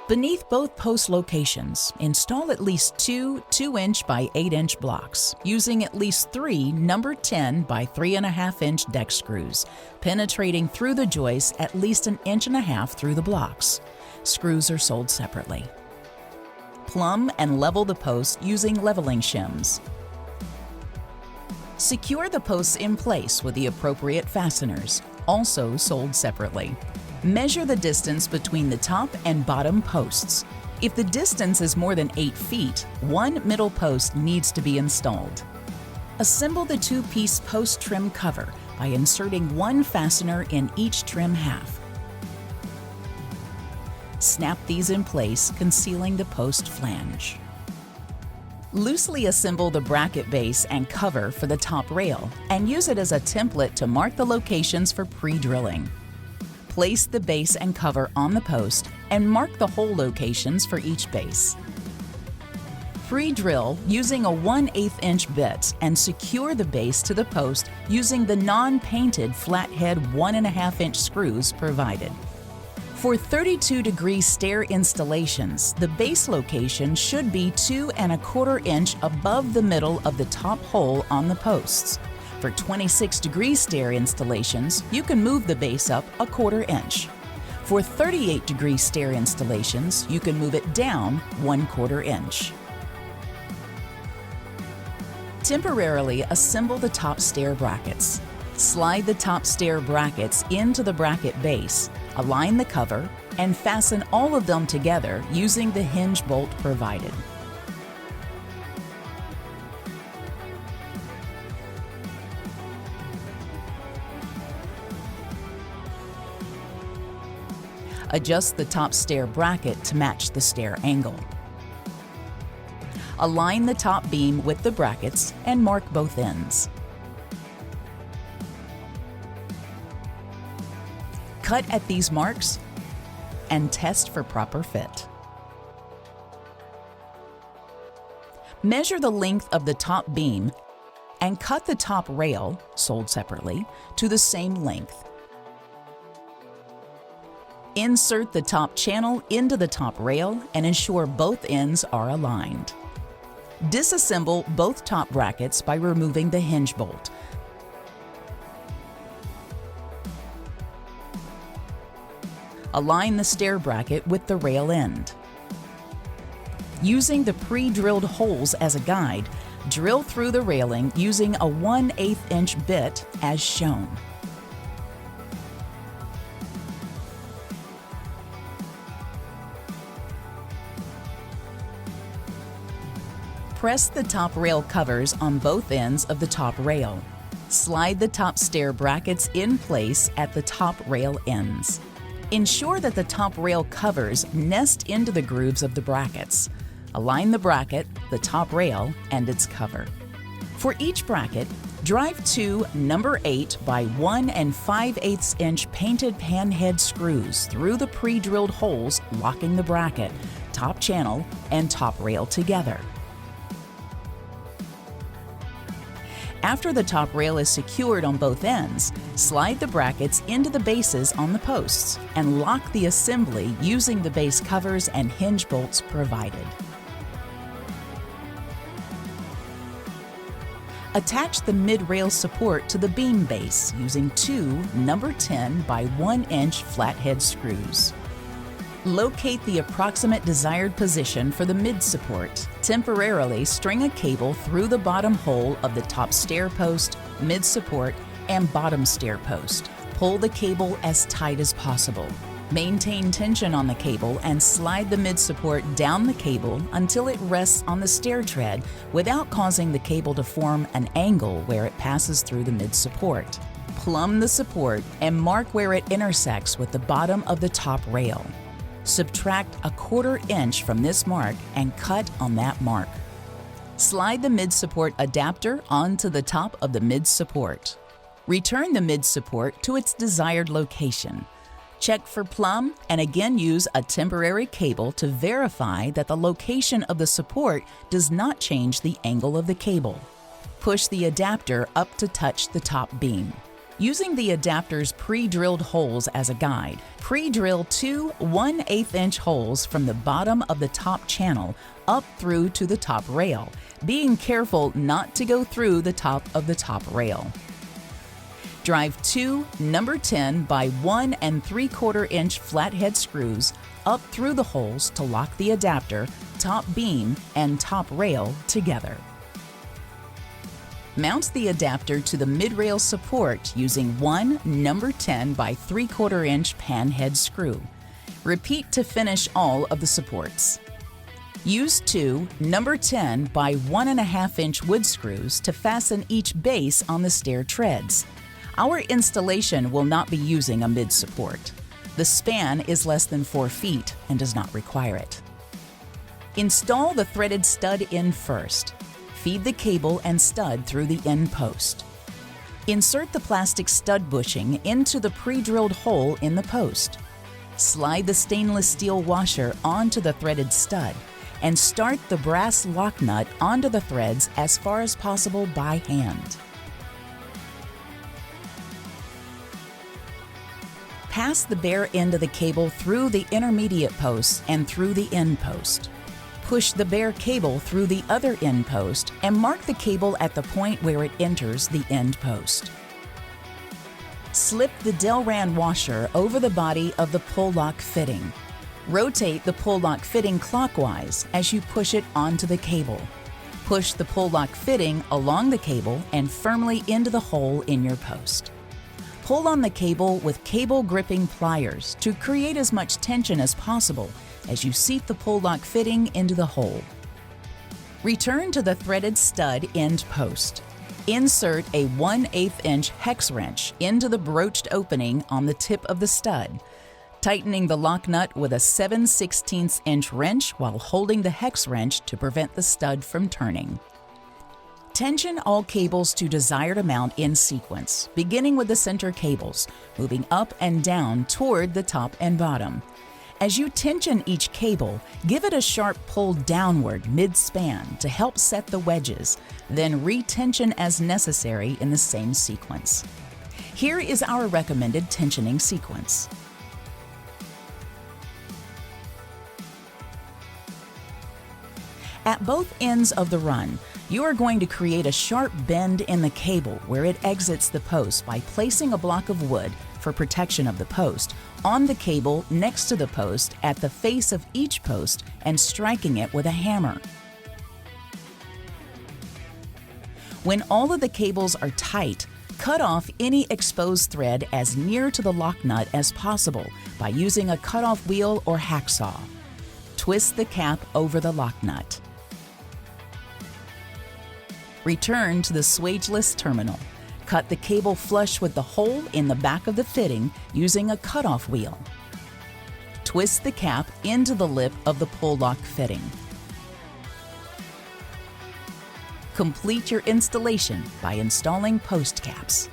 Beneath both post locations, install at least two 2-inch by 8-inch blocks using at least 3 number 10 by 3.5-inch deck screws, penetrating through the joists at least 1.5 inches through the blocks. Screws are sold separately. Plumb and level the posts using leveling shims. Secure the posts in place with the appropriate fasteners, also sold separately. Measure the distance between the top and bottom posts. If the distance is more than 8 feet, one middle post needs to be installed. Assemble the 2-piece post trim cover by inserting one fastener in each trim half. Snap these in place, concealing the post flange. Loosely assemble the bracket base and cover for the top rail and use it as a template to mark the locations for pre-drilling. Place the base and cover on the post and mark the hole locations for each base. Pre-drill using a 1/8 inch bit and secure the base to the post using the non-painted flathead 1.5 inch screws provided. For 32-degree stair installations, the base location should be 2¼ inch above the middle of the top hole on the posts. For 26-degree stair installations, you can move the base up 1/4 inch. For 38-degree stair installations, you can move it down 1/4 inch. Temporarily assemble the top stair brackets. Slide the top stair brackets into the bracket base, align the cover, and fasten all of them together using the hinge bolt provided. Adjust the top stair bracket to match the stair angle. Align the top beam with the brackets and mark both ends. Cut at these marks and test for proper fit. Measure the length of the top beam and cut the top rail, sold separately, to the same length. Insert the top channel into the top rail and ensure both ends are aligned. Disassemble both top brackets by removing the hinge bolt. Align the stair bracket with the rail end. Using the pre-drilled holes as a guide, drill through the railing using a 1/8 inch bit as shown. Press the top rail covers on both ends of the top rail. Slide the top stair brackets in place at the top rail ends. Ensure that the top rail covers nest into the grooves of the brackets. Align the bracket, the top rail, and its cover. For each bracket, drive 2 number 8 by 1 5/8 inch painted panhead screws through the pre-drilled holes, locking the bracket, top channel, and top rail together. After the top rail is secured on both ends, slide the brackets into the bases on the posts and lock the assembly using the base covers and hinge bolts provided. Attach the mid-rail support to the beam base using 2 number 10 by 1 inch flathead screws. Locate the approximate desired position for the mid-support. Temporarily string a cable through the bottom hole of the top stair post, mid-support, and bottom stair post. Pull the cable as tight as possible. Maintain tension on the cable and slide the mid-support down the cable until it rests on the stair tread without causing the cable to form an angle where it passes through the mid-support. Plumb the support and mark where it intersects with the bottom of the top rail. Subtract 1/4 inch from this mark and cut on that mark. Slide the mid-support adapter onto the top of the mid-support. Return the mid-support to its desired location. Check for plumb and again use a temporary cable to verify that the location of the support does not change the angle of the cable. Push the adapter up to touch the top beam. Using the adapter's pre-drilled holes as a guide, pre-drill two 1/8-inch holes from the bottom of the top channel up through to the top rail, being careful not to go through the top of the top rail. Drive two 10 by 1 3/4-inch flathead screws up through the holes to lock the adapter, top beam, and top rail together. Mount the adapter to the mid-rail support using one 10 by 3/4-inch panhead screw. Repeat to finish all of the supports. Use two 10 by 1.5-inch wood screws to fasten each base on the stair treads. Our installation will not be using a mid-support. The span is less than 4 feet and does not require it. Install the threaded stud in first. Feed the cable and stud through the end post. Insert the plastic stud bushing into the pre-drilled hole in the post. Slide the stainless steel washer onto the threaded stud and start the brass lock nut onto the threads as far as possible by hand. Pass the bare end of the cable through the intermediate posts and through the end post. Push the bare cable through the other end post and mark the cable at the point where it enters the end post. Slip the Delran washer over the body of the pull lock fitting. Rotate the pull lock fitting clockwise as you push it onto the cable. Push the pull lock fitting along the cable and firmly into the hole in your post. Pull on the cable with cable gripping pliers to create as much tension as possible as you seat the pull lock fitting into the hole. Return to the threaded stud end post. Insert a 1/8-inch hex wrench into the broached opening on the tip of the stud, tightening the lock nut with a 7/16-inch wrench while holding the hex wrench to prevent the stud from turning. Tension all cables to desired amount in sequence, beginning with the center cables, moving up and down toward the top and bottom. As you tension each cable, give it a sharp pull downward mid-span to help set the wedges, then re-tension as necessary in the same sequence. Here is our recommended tensioning sequence. At both ends of the run, you are going to create a sharp bend in the cable where it exits the post by placing a block of wood for protection of the post on the cable next to the post at the face of each post and striking it with a hammer. When all of the cables are tight, cut off any exposed thread as near to the lock nut as possible by using a cutoff wheel or hacksaw. Twist the cap over the lock nut. Return to the swageless terminal. Cut the cable flush with the hole in the back of the fitting using a cutoff wheel. Twist the cap into the lip of the pull lock fitting. Complete your installation by installing post caps.